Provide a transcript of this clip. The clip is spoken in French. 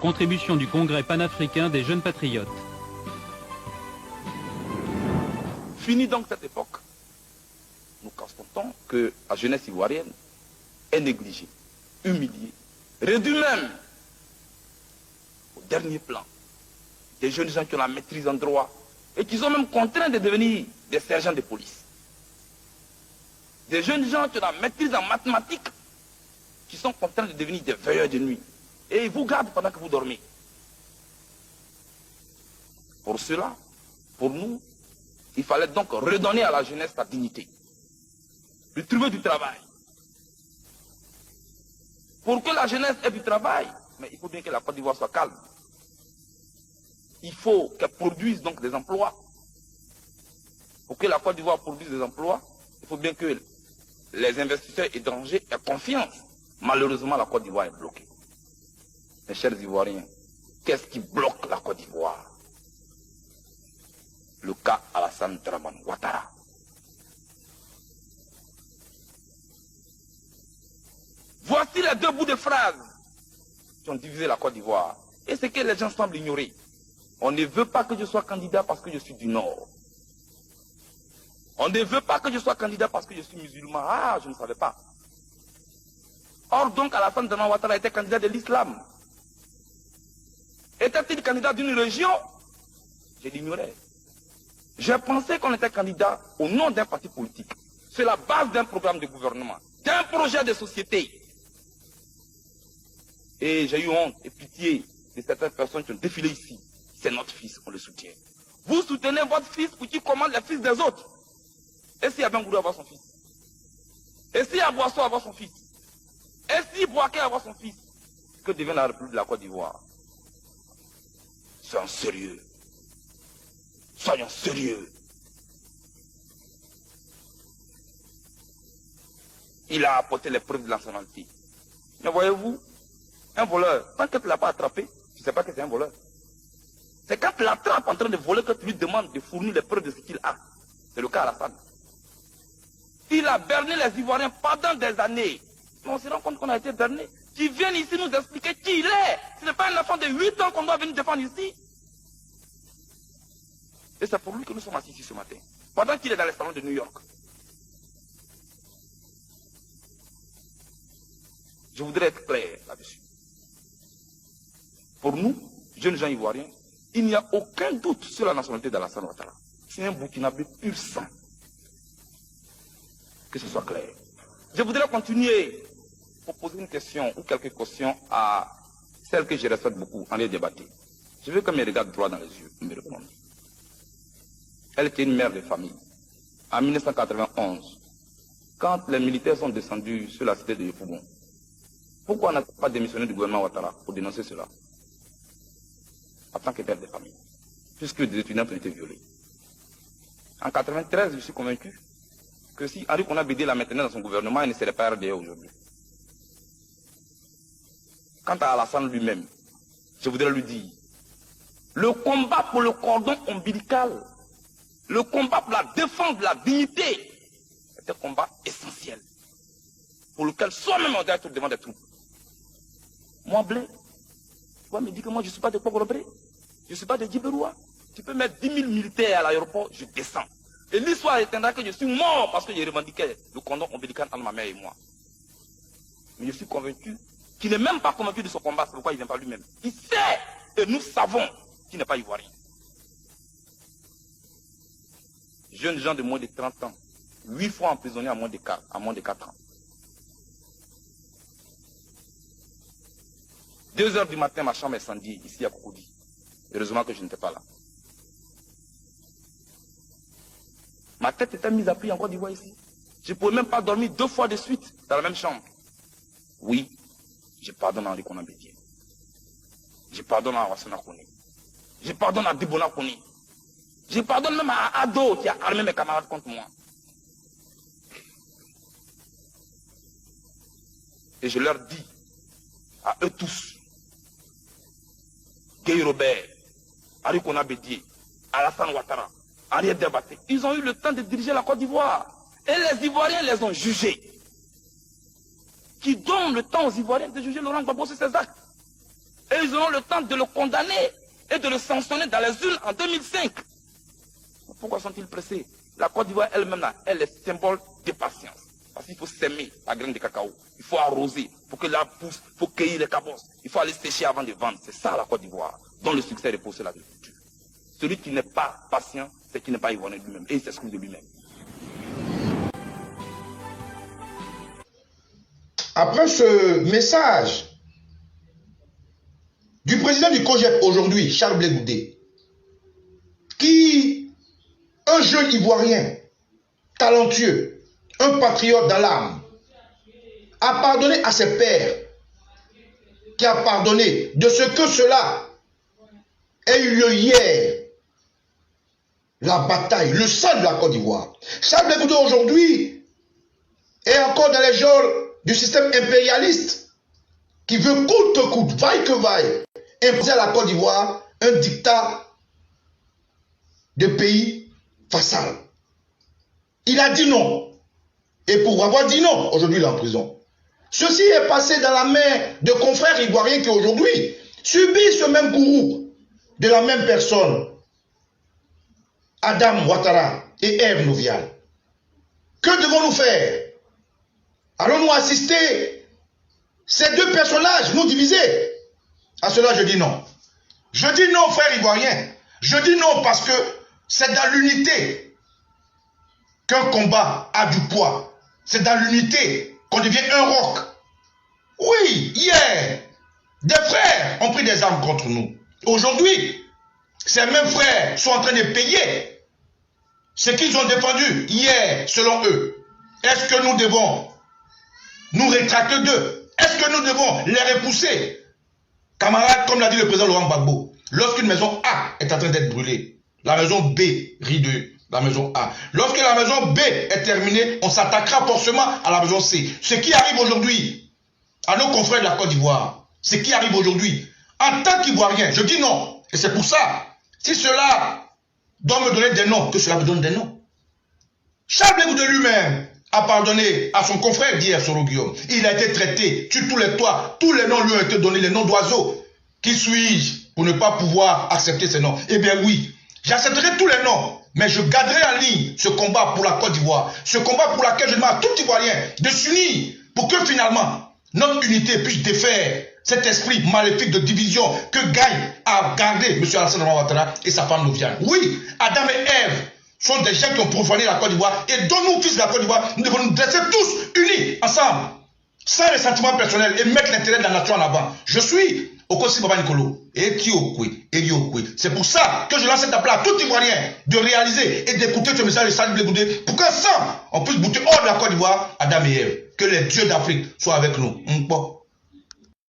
Contribution du Congrès panafricain des jeunes patriotes. Fini donc cette époque, nous constatons que la jeunesse ivoirienne est négligée, humiliée, réduite même au dernier plan. Des jeunes gens qui ont la maîtrise en droit et qui sont même contraints de devenir des sergents de police. Des jeunes gens qui ont la maîtrise en mathématiques qui sont contraints de devenir des veilleurs de nuit. Et ils vous gardent pendant que vous dormez. Pour cela, pour nous, il fallait donc redonner à la jeunesse sa dignité. Lui trouver du travail. Pour que la jeunesse ait du travail, mais il faut bien que la Côte d'Ivoire soit calme. Il faut qu'elle produise donc des emplois. Pour que la Côte d'Ivoire produise des emplois, il faut bien que les investisseurs étrangers aient confiance. Malheureusement, la Côte d'Ivoire est bloquée. Mes chers Ivoiriens, qu'est-ce qui bloque la Côte d'Ivoire? Le cas Alassane Dramane Ouattara. Voici les deux bouts de phrases qui ont divisé la Côte d'Ivoire. Et ce que les gens semblent ignorer. On ne veut pas que je sois candidat parce que je suis du Nord. On ne veut pas que je sois candidat parce que je suis musulman. Ah, je ne savais pas. Or donc Alassane Dramane Ouattara était candidat de l'islam. Était-il candidat d'une région? Je l'ignorais. Je pensais qu'on était candidat au nom d'un parti politique, sur la base d'un programme de gouvernement, d'un projet de société. Et j'ai eu honte et pitié de certaines personnes qui ont défilé ici. C'est notre fils, on le soutient. Vous soutenez votre fils pour qu'il commande les fils des autres. Et si Abengourou avoir son fils? Et si Abouasso avoir son fils? Et si Bouaké avoir son fils? Que devient la République de la Côte d'Ivoire? Soyons sérieux. Soyons sérieux. Il a apporté les preuves de la nationalité. Mais voyez-vous, un voleur, tant que tu ne l'as pas attrapé, tu ne sais pas que c'est un voleur. C'est quand tu l'attrapes en train de voler que tu lui demandes de fournir les preuves de ce qu'il a. C'est le cas Alassane. Il a berné les Ivoiriens pendant des années. Mais on se rend compte qu'on a été berné. Qui viennent ici nous expliquer qui il est. Ce n'est pas un enfant de 8 ans qu'on doit venir défendre ici. Et c'est pour lui que nous sommes assis ici ce matin. Pendant qu'il est dans les salons de New York. Je voudrais être clair là-dessus. Pour nous, jeunes gens ivoiriens, il n'y a aucun doute sur la nationalité d'Alassane Ouattara. C'est un Burkinabé pur sang. Que ce soit clair. Je voudrais continuer pour poser une question ou quelques questions à celles que je respecte beaucoup en les débattre. Je veux qu'elle me regarde droit dans les yeux et me réponde. Elle était une mère de famille. En 1991, quand les militaires sont descendus sur la cité de Yopougon, pourquoi on n'a pas démissionné du gouvernement Ouattara pour dénoncer cela? En tant que père de famille. Puisque des étudiants ont été violés. En 1993, je suis convaincu que si Henri Konan Bédié l'a maintenu dans son gouvernement, il ne serait pas RDA aujourd'hui. Quant à Alassane lui-même, je voudrais lui dire, le combat pour le cordon ombilical, le combat pour la défense de la dignité, c'est un combat essentiel, pour lequel soi-même on doit être devant des troupes. Moi, Blé, tu vas me dire que moi je ne suis pas de Pogorobré, je ne suis pas de Djiberoua. Tu peux mettre 10 000 militaires à l'aéroport, je descends. Et l'histoire éteindra que je suis mort parce que j'ai revendiqué le cordon ombilical entre ma mère et moi. Mais je suis convaincu qu'il n'est même pas convaincu de ce combat, c'est pourquoi il ne vient pas lui-même. Il sait, et nous savons qu'il n'est pas ivoirien. Jeunes gens de moins de 30 ans, 8 fois emprisonnés à moins de 4 ans. 2 heures du matin, ma chambre est incendiée, ici à Cocody. Heureusement que je n'étais pas là. Ma tête était mise à prix en Côte d'Ivoire ici. Je ne pouvais même pas dormir 2 fois de suite dans la même chambre. Oui, je pardonne à Henri Konan Bédié. Je pardonne à Alassane Kone. Je pardonne à Dibona Kone. Je pardonne même à Ado qui a armé mes camarades contre moi. Et je leur dis, à eux tous, Guy Robert, Henri Konan Bédié, Alassane Ouattara, Henriette Diabaté, ils ont eu le temps de diriger la Côte d'Ivoire. Et les Ivoiriens les ont jugés. Qui donnent le temps aux Ivoiriens de juger Laurent Gbagbo sur ses actes. Et Et ils auront le temps de le condamner et de le sanctionner dans les urnes en 2005. Pourquoi sont-ils pressés? La Côte d'Ivoire elle-même, elle est symbole de patience. Parce qu'il faut s'aimer la graine de cacao. Il faut arroser pour que la pousse, il faut cueillir les cabosses. Il faut aller sécher avant de vendre. C'est ça la Côte d'Ivoire, dont le succès repose sur l'agriculture. Celui qui n'est pas patient, c'est qui n'est pas ivoirien lui-même. Et il s'excuse de lui-même. Après ce message du président du COJEP aujourd'hui, Charles Blé Goudé, qui, un jeune ivoirien, talentueux, un patriote dans l'âme, a pardonné à ses pères, qui a pardonné de ce que cela ait eu lieu hier, la bataille, le sang de la Côte d'Ivoire. Charles Blé Goudé aujourd'hui est encore dans les geôles du système impérialiste qui veut coûte que coûte, vaille que vaille, imposer à la Côte d'Ivoire un dictat de pays vassal. Il a dit non. Et pour avoir dit non, aujourd'hui il est en prison. Ceci est passé dans la main de confrères ivoiriens qui aujourd'hui subissent ce même courroux de la même personne, Adam Ouattara et Ève Novial. Que devons-nous faire? Allons-nous assister ces deux personnages nous diviser? À cela je dis non. Je dis non, frères ivoiriens. Je dis non parce que c'est dans l'unité qu'un combat a du poids. C'est dans l'unité qu'on devient un roc. Oui, hier, des frères ont pris des armes contre nous. Aujourd'hui, ces mêmes frères sont en train de payer ce qu'ils ont défendu hier, selon eux. Est-ce que nous devons nous rétracter d'eux? Est-ce que nous devons les repousser? Camarades, comme l'a dit le président Laurent Gbagbo, lorsqu'une maison A est en train d'être brûlée, la maison B rit de la maison A. Lorsque la maison B est terminée, on s'attaquera forcément à la maison C. Ce qui arrive aujourd'hui à nos confrères de la Côte d'Ivoire, ce qui arrive aujourd'hui, en tant qu'Ivoirien, je dis non. Et c'est pour ça, si cela doit me donner des noms, que cela me donne des noms. Charles Blé Goudé lui-même a pardonné à son confrère d'hier, Soro Guillaume. Il a été traité sur tous les toits. Tous les noms lui ont été donnés, les noms d'oiseaux. Qui suis-je pour ne pas pouvoir accepter ces noms? Eh bien oui, j'accepterai tous les noms, mais je garderai en ligne ce combat pour la Côte d'Ivoire. Ce combat pour lequel je demande à tout Ivoirien de s'unir pour que finalement notre unité puisse défaire cet esprit maléfique de division que gagne à garder M. Alassane Ouattara et sa femme Noviane. Oui, Adam et Ève sont des gens qui ont profané la Côte d'Ivoire et dont nous, fils de la Côte d'Ivoire, nous devons nous dresser tous unis ensemble, sans les sentiments personnels et mettre l'intérêt de la nation en avant. Je suis Okosi Baba Nicolo et Kiokwe. C'est pour ça que je lance cet appel à tout Ivoirien de réaliser et d'écouter ce message de Charles Blé Goudé pour qu'ensemble on puisse bouter hors de la Côte d'Ivoire Adam et Ève. Que les dieux d'Afrique soient avec nous.